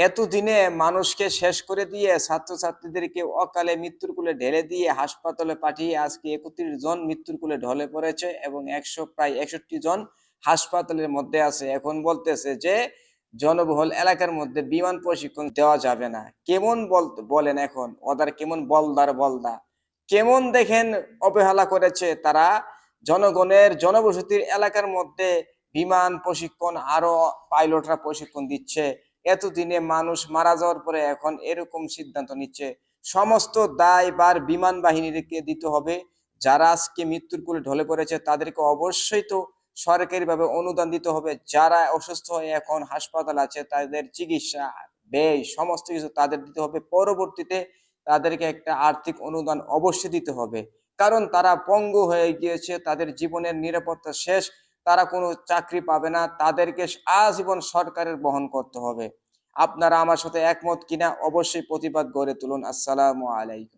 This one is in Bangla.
এতদিনে মানুষকে শেষ করে দিয়ে ছাত্রছাত্রীদেরকে অকালে মৃত্যুর কোলে ঢেলে দিয়ে হাসপাতালে পাঠিয়ে আজকে 31 জন মৃত্যুর কোলে ঢলে পড়েছে এবং প্রায় 61 জন হাসপাতালের মধ্যে আছে। এখন বলতেছে যে জনবহুল এলাকার মধ্যে বিমান প্রশিক্ষণ দেওয়া যাবে না। কেমন বলেন, এখন ওদের কেমন বলদার বলদা, কেমন দেখেন অবহেলা করেছে তারা। জনগণের জনবসতির এলাকার মধ্যে বিমান প্রশিক্ষণ, আরো পাইলটরা প্রশিক্ষণ দিচ্ছে। এতদিনে মানুষ মারা যাওয়ার পরে এখন এরকম সিদ্ধান্ত নিচ্ছে। সমস্ত দায়ভার বিমান বাহিনীকে দিতে হবে। যারা আজকে মৃত্যুর কোলে ঢলে পড়েছে তাদেরকে অবশ্যই তো সরকারিভাবে অনুদান দিতে হবে। যারা অসুস্থ হয়ে এখন হাসপাতাল আছে তাদের চিকিৎসা ব্যয় সমস্ত কিছু তাদের দিতে হবে। পরবর্তীতে তাদেরকে একটা আর্থিক অনুদান অবশ্যই দিতে হবে, কারণ তারা পঙ্গু হয়ে গিয়েছে, তাদের জীবনের নিরাপত্তা শেষ, তারা কোনো চাকরি পাবে না, তাদেরকে আজীবন সরকারের বহন করতে হবে। আপনারা আমার সাথে একমত কিনা অবশ্যই প্রতিবাদ গড়ে তুলুন। আসসালামু আলাইকুম।